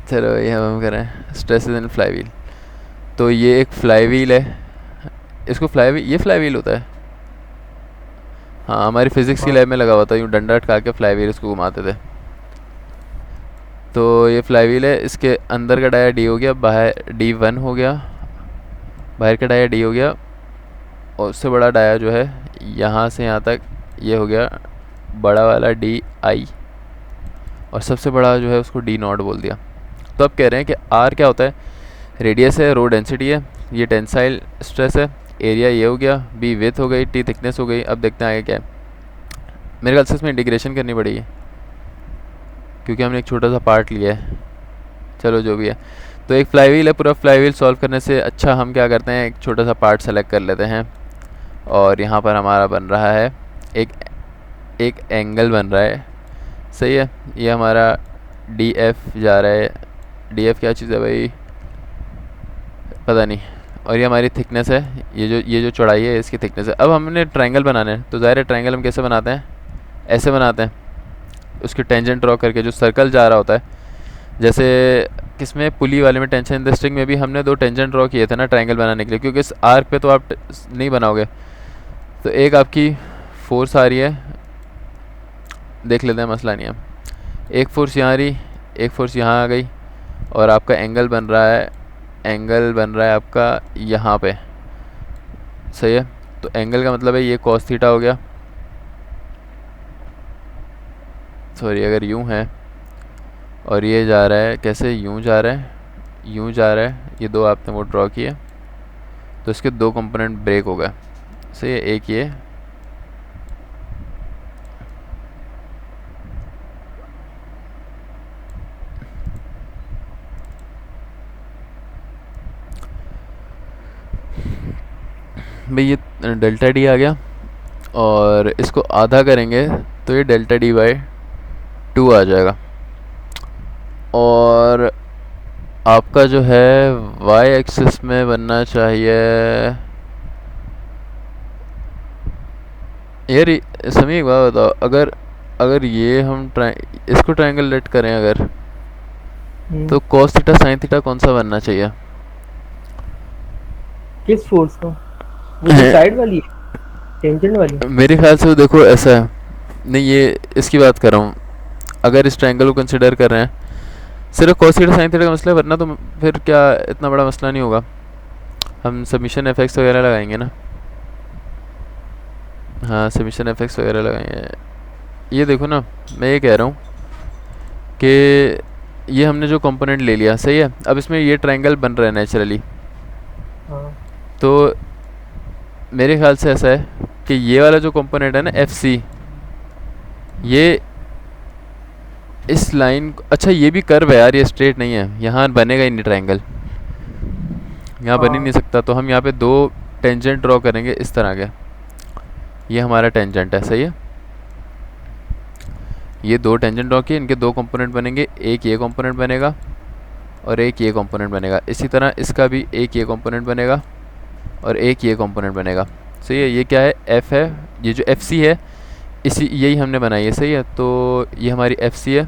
चलो ये हम करें स्ट्रेसेस इन फ्लाई व्हील। तो ये एक फ्लाई व्हील है, इसको फ्लाई व्हील, ये फ्लाई व्हील होता है। हाँ हमारी फिजिक्स की हाँ। लैब में लगा हुआ था, यूँ डंडा अटका के फ्लाई व्हील इसको घुमाते थे। तो ये फ्लाई व्हील है, इसके अंदर का डाया डी हो गया, बाहर D1 हो गया, बाहर का डाया डी हो गया, और उससे बड़ा डाया जो है यहाँ से यहाँ तक ये हो गया बड़ा वाला DI, और सबसे बड़ा जो है उसको D0 बोल दिया। तो अब कह रहे हैं कि R क्या होता है, रेडियस है, रो डेंसिटी है, ये टेंसाइल स्ट्रेस है, एरिया ये हो गया, B विथ हो गई, T थिकनेस हो गई। अब देखते हैं आगे क्या है। मेरे ख्याल से इसमें इंटीग्रेशन करनी पड़ेगी क्योंकि हमने एक छोटा सा पार्ट लिया है, चलो जो भी है। तो एक फ्लाई व्हील है, पूरा फ्लाई व्हील सॉल्व करने से अच्छा हम क्या करते हैं, एक छोटा सा पार्ट सेलेक्ट कर लेते हैं, और यहाँ पर हमारा बन रहा है एक एक एंगल बन रहा है, सही है। ये हमारा DF जा रहा है, DF क्या चीज़ है भाई पता नहीं, और ये हमारी थिकनेस है, ये जो चौड़ाई है इसकी थिकनेस है। अब हमने ट्रायंगल बनाना है, तो ज़ाहिर है ट्रायंगल हम कैसे बनाते हैं, ऐसे बनाते हैं, उसकी टेंजेंट ड्रॉ करके जो सर्कल जा रहा होता है। जैसे किसमें, पुली वाले में, टेंशन इन द स्ट्रिंग में भी हमने 2 टेंजेंट ड्रॉ किए थे ना ट्रायंगल बनाने के लिए, क्योंकि इस आर्क पे तो आप नहीं बनाओगे। तो एक आपकी फोर्स आ रही है, देख लेते हैं मसला नहीं है, एक फोर्स यहाँ आ रही, एक फोर्स यहाँ आ गई, और आपका एंगल बन रहा है, एंगल बन रहा है आपका यहाँ पे, सही है। तो एंगल का मतलब है ये cos थीटा हो गया, सॉरी अगर यूँ है, और ये जा रहा है कैसे, यूँ जा रहा है, यूँ जा रहा है, ये दो आपने वो ड्रॉ किए, तो इसके 2 कंपोनेंट ब्रेक हो गए, सही है। एक ये, भाई ये डेल्टा डी आ गया, और इसको आधा करेंगे तो ये डेल्टा डी बाई 2 आ जाएगा, और आपका जो है y एक्सिस में बनना चाहिए यार। समी एक बात बताओ, अगर अगर ये हम इसको ट्रायंगल लेट करें अगर, तो cos थीटा sin थीटा कौन सा बनना चाहिए? किस फोर्स का? वो जो साइड वाली है, टेंजेंट वाली। मेरे ख्याल से तो देखो ऐसा है, नहीं ये इसकी बात कर रहा हूँ, अगर इस ट्रायंगल को कंसिडर कर रहे हैं, सिर्फ cos थीटा sin थीटा का मसला है, वरना तो फिर क्या इतना बड़ा मसला नहीं होगा, हम समीशन एफेक्ट्स वगैरह लगाएंगे ना। हाँ समीशन एफेक्ट्स वगैरह लगाएंगे। ये देखो ना, मैं ये कह रहा हूँ कि ये हमने जो कंपोनेंट ले लिया, सही है। अब इसमें ये ट्रायंगल बन रहा है नेचुरली, हाँ। तो मेरे ख्याल से ऐसा है कि ये वाला जो कंपोनेंट है ना FC, ये इस लाइन, अच्छा ये भी कर्व है यार, ये स्ट्रेट नहीं है, यहाँ बनेगा ही नहीं ट्रायंगल, यहाँ बन ही नहीं हाँ। सकता। तो हम यहाँ पे 2 टेंजेंट ड्रॉ करेंगे इस तरह के, ये हमारा टेंजेंट है, सही है। ये 2 टेंजेंट ड्रॉ किए, इनके 2 कंपोनेंट बनेंगे, एक ये कंपोनेंट बनेगा और एक ये कंपोनेंट बनेगा। इसी तरह इसका भी एक ये कंपोनेंट बनेगा और एक ये कंपोनेंट बनेगा, सही है। ये क्या है, F है, ये जो FC है इसी यही हमने बनाई है, सही है। तो ये हमारी FC है।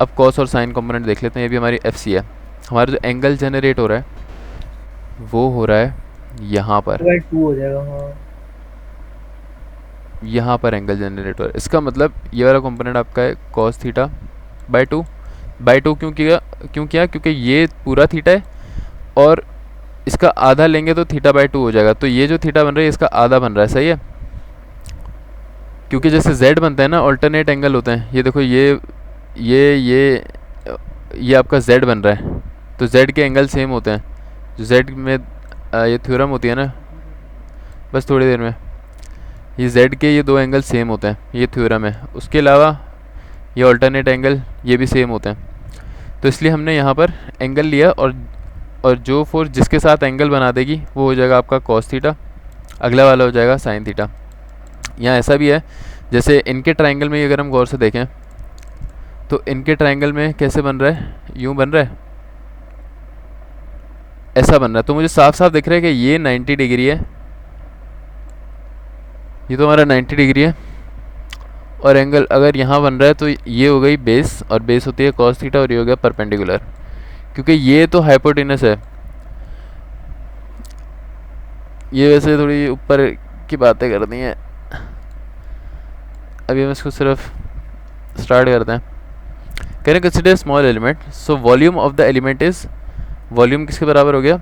अब कॉस और साइन कंपोनेंट देख लेते हैं, ये भी हमारी FC है। हमारा जो एंगल जनरेट हो रहा है वो हो रहा है यहाँ पर, 2 हो जाएगा। हाँ। यहाँ पर एंगल जनरेट हो रहा है। इसका मतलब ये वाला कंपोनेंट आपका है cos थीटा बाई 2, क्यों किया, क्योंकि ये पूरा थीटा है, और इसका आधा लेंगे तो थीटा बाई 2 हो जाएगा। तो ये जो थीटा बन रहा है इसका आधा बन रहा है, सही है। क्योंकि जैसे z बनता है ना, अल्टरनेट एंगल होते हैं, ये देखो ये आपका z बन रहा है, तो z के एंगल सेम होते हैं। जो z में ये थ्योरम होती है ना, बस थोड़ी देर में, ये z के ये 2 एंगल सेम होते हैं, ये थ्योरम है। उसके अलावा ये अल्टरनेट एंगल ये भी सेम होते हैं। तो इसलिए हमने यहाँ पर एंगल लिया, और जो फोर्स जिसके साथ एंगल बना देगी वो हो जाएगा आपका cos थीटा, अगला वाला हो जाएगा sin थीटा। यहाँ ऐसा भी है, जैसे इनके ट्रायंगल में अगर हम गौर से देखें तो इनके ट्रायंगल में कैसे बन रहा है, यूँ बन रहा है, ऐसा बन रहा है। तो मुझे साफ साफ दिख रहा है कि ये 90 डिग्री है, ये तो हमारा 90 डिग्री है, और एंगल अगर यहाँ बन रहा है तो ये हो गई बेस, और बेस होती है cos थीटा, और ये हो गया परपेंडिकुलर। क्योंकि ये तो हाइपोटेनस है, ये वैसे थोड़ी ऊपर की बातें करनी है। अभी हम इसको सिर्फ स्टार्ट करते हैं। Can you consider small element, so volume of the element is, volume किसके बराबर हो गया,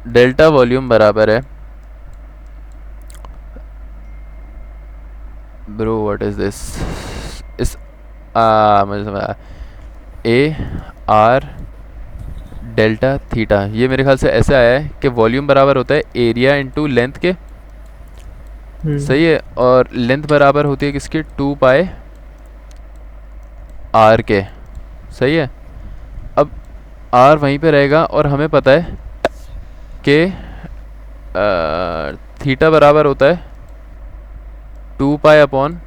डेल्टा वॉल्यूम बराबर है, ब्रो व्हाट इज दिस, इस मुझे समझ आया, ए आर डेल्टा थीटा। ये मेरे ख्याल से ऐसे आया है कि वॉल्यूम बराबर होता है एरिया इंटू लेंथ के, सही है, और लेंथ बराबर होती है किसकी, 2 पाई आर के, सही है। अब आर वहीं पे रहेगा और हमें पता है कि थीटा बराबर होता है 2 पाई अपॉन,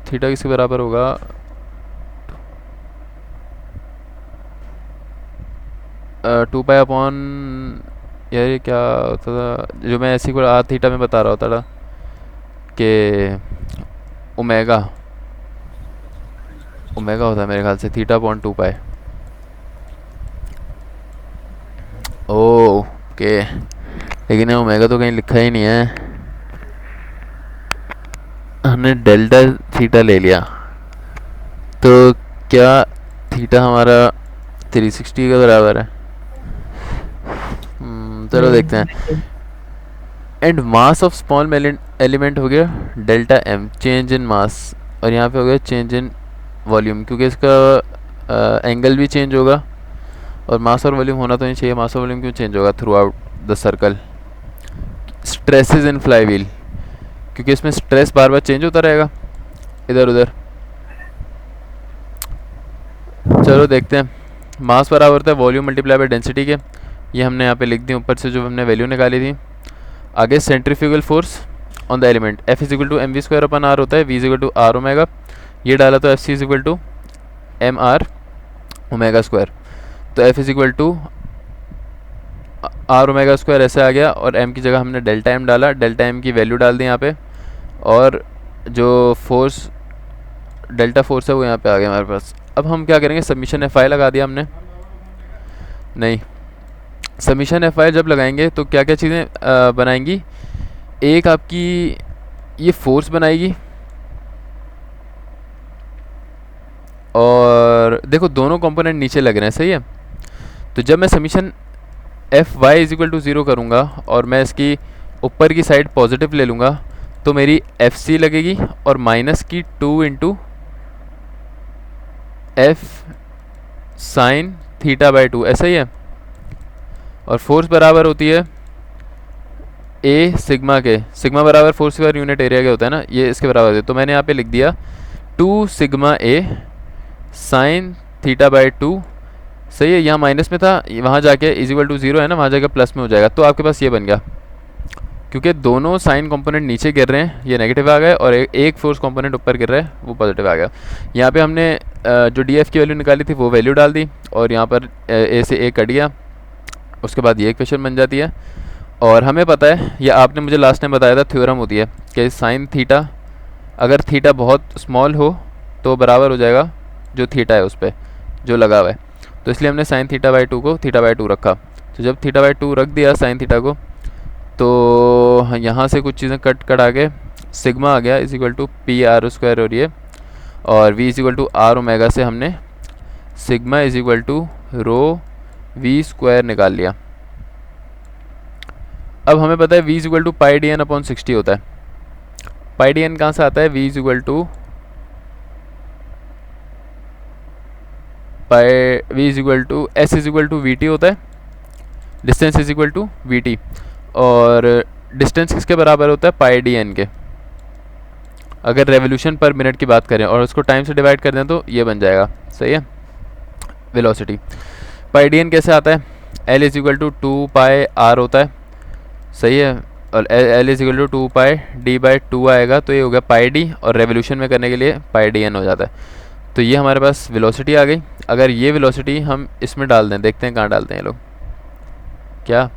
थीटा किसके बराबर होगा, 2 पाई अपॉन, यार ये क्या होता था जो मैं ऐसी को आर थीटा में बता रहा होता था कि ओमेगा, ओमेगा होता है मेरे ख्याल से थीटा अपॉन 2 पाई। ओके, लेकिन ये ओमेगा तो कहीं लिखा ही नहीं है, हमने डेल्टा थीटा ले लिया, तो क्या थीटा हमारा 360 के बराबर है, चलो देखते हैं। And mass of small element हो गया डेल्टा एम, चेंज इन मास, और यहाँ पे हो गया चेंज इन वॉल्यूम, क्योंकि इसका एंगल भी चेंज होगा, और मास और वॉल्यूम होना तो नहीं चाहिए, मास और वॉल्यूम क्यों चेंज होगा through out the circle. Stresses in fly wheel, क्योंकि इसमें स्ट्रेस बार बार चेंज होता रहेगा इधर उधर। चलो देखते हैं, मास बराबर होता है वॉल्यूम मल्टीप्लाई बाय डेंसिटी के, ये हमने यहाँ पे लिख दी ऊपर से जो हमने वैल्यू निकाली थी। आगे centrifugal force on the element, F is equal to M V square upon R होता है, V is equal to R omega, ये डाला तो F C is equal to M R omega square, तो F is equal to R omega square ऐसे आ गया, और एम की जगह हमने डेल्टा एम डाला, डेल्टा एम की वैल्यू डाल दी यहाँ पे, और जो फोर्स डेल्टा फोर्स है वो यहाँ पे आ गया हमारे पास। अब हम क्या करेंगे, सबमिशन एफ आई लगा दिया हमने, नहीं सबमिशन एफ आई जब लगाएंगे तो क्या क्या चीज़ें बनाएंगी, एक आपकी ये फोर्स बनाएगी, और देखो दोनों कंपोनेंट नीचे लग रहे हैं, सही है। तो जब मैं summation F Y is equal to 0 करूँगा और मैं इसकी ऊपर की साइड पॉजिटिव ले लूँगा, तो मेरी एफ सी लगेगी और माइनस की 2 into F sine theta by 2, ऐसा ही है। और फोर्स बराबर होती है ए सिग्मा के, सिग्मा बराबर फोर्स पर यूनिट एरिया के होता है ना, ये इसके बराबर है, तो मैंने यहाँ पे लिख दिया 2 sigma A sine theta by 2, सही है। यहाँ माइनस में था, वहाँ जाके इज इक्वल टू 0 है ना, वहाँ जाके प्लस में हो जाएगा, तो आपके पास ये बन गया, क्योंकि दोनों साइन कंपोनेंट नीचे गिर रहे हैं, ये नेगेटिव आ गए, और एक फोर्स कंपोनेंट ऊपर गिर रहा है वो पॉजिटिव आ गया। यहाँ पे हमने जो डी एफ की वैल्यू निकाली थी वो वैल्यू डाल दी, और यहाँ पर ए से ए कट गया, उसके बाद ये इक्वेशन बन जाती है। और हमें पता है, या आपने मुझे लास्ट टाइम बताया था, थ्योरम होती है कि साइन थीटा, अगर थीटा बहुत स्मॉल हो तो बराबर हो जाएगा जो थीटा है उस पर जो लगा हुआ है, तो इसलिए हमने साइन थीटा बाई 2 को थीटा बाई 2 रखा। तो जब थीटा बाई 2 रख दिया साइन थीटा को, तो यहाँ से कुछ चीज़ें कट कट आके सिग्मा आ गया is equal to P R square, और V is equal to R omega से हमने sigma is equal to rho V square निकाल लिया। अब हमें पता है V is equal to pi D N upon 60 होता है। पाई डी एन कहाँ से आता है, V is equal to pi, V is equal to S is equal to V T होता है, distance is equal to V T, और distance किसके बराबर होता है, पाई डी एन के, अगर रेवोल्यूशन पर मिनट की बात करें और उसको टाइम से डिवाइड कर दें तो ये बन जाएगा, सही है, वेलोसिटी। पाई डी एन कैसे आता है, L is equal to 2 pi R होता है, सही है, और L is equal to 2 pi D by 2 आएगा, तो ये हो गया पाई डी, और रेवोल्यूशन में करने के लिए पाई डी एन हो जाता है। तो ये हमारे पास वेलोसिटी आ गई। अगर ये वेलोसिटी हम इसमें डाल दें, देखते हैं कहाँ डालते हैं ये लोग, क्या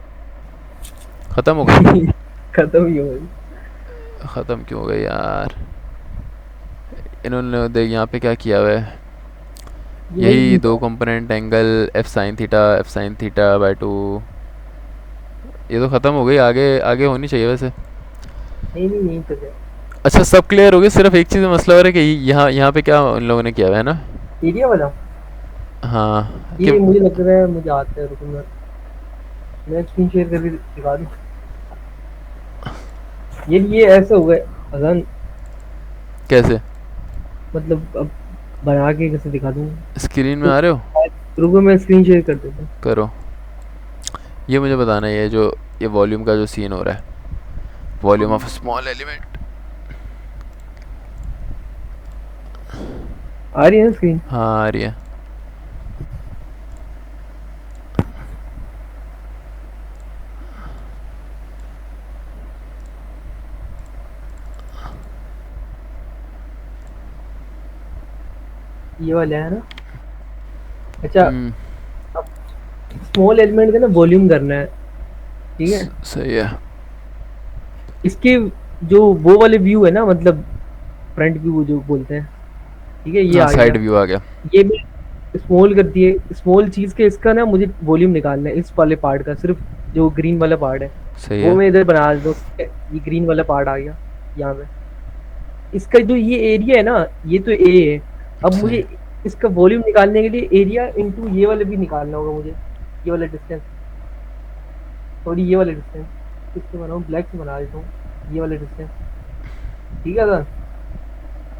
ख़त्म हो गई खत्म ही हो गई। ख़त्म क्यों हो गई यार, इन्होंने देख यहाँ पे क्या किया हुआ है, ये वही यही बीटा दो है। Component angle F sine theta by two. ये तो ख़त्म हो गई, आगे आगे होनी चाहिए वैसे। नहीं नहीं यही तक है। अच्छा सब क्लियर हो गया, सिर्फ एक चीज़ में मसला हो रहा है कि यहाँ यहाँ पे क्या उन लोगों ने किया हुआ है ना। एरिया वाला हाँ कि ये मुझे लग रहा है, मुझे आता है, रुको मैं स्क्रीन शेयर करके दिखा दूँ। ये ऐसे हो गए अजान, कैसे मतलब अब बना के कैसे दिखा दूँ। स्क्रीन में तो आ रहे हो, रुको मैं स्क्रीन शेयर कर देता हूँ। करो। ये मुझे बताना है, ये जो ये वॉल्यूम का जो सीन हो रहा है, वॉल्यूम ऑफ स्मॉल एलिमेंट। आ रही है ना स्क्रीन? हाँ आ रही है। ये वाला है ना? अच्छा, हम्म, अब स्मॉल एलिमेंट का ना वॉल्यूम करना है, ठीक है। सही है। इसके जो वो वाले व्यू है ना, मतलब फ्रंट व्यू जो बोलते हैं, ठीक है, ये हाँ आ साइड गया। व्यू आ गया। ये भी स्मॉल कर दिए, स्मॉल चीज के इसका ना मुझे वॉल्यूम निकालना है, इस वाले पार्ट का, सिर्फ जो ग्रीन वाला पार्ट है सही वो है। मैं इधर बना देता हूँ। ये ग्रीन वाला पार्ट आ गया यहाँ पे। इसका जो ये एरिया है ना, ये तो ए है। अब सही। मुझे इसका वॉल्यूम निकालने के लिए एरिया इंटू ये वाला भी निकालना होगा मुझे, ये वाला डिस्टेंस, सॉरी ये वाला डिस्टेंस। किससे बनाऊँ, ब्लैक से बना देता हूँ, ये वाला डिस्टेंस, ठीक है सर।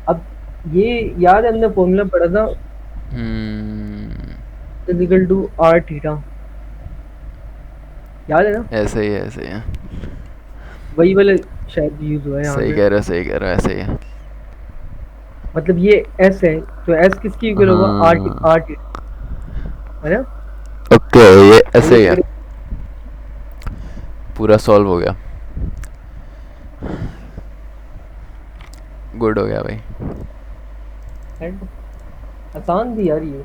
अब ये याद है हमने फॉर्मूला पढ़ा था, हम्म, इक्वल टू आर थीटा, याद है ना? ऐसे ही है, ऐसे ही है। वही वाला शायद यूज हुआ है यहाँ सही पे। कह रहे हो, सही कह रहे हो, ऐसे ही है। मतलब ये एस है, तो एस किसकी इक्वल होगा, आर हाँ आर थीटा, है ना? ओके, ये और ऐसे ये ही है। पूरा सॉल्व हो गया, गुड हो गया भाई। आसान थी यार ये।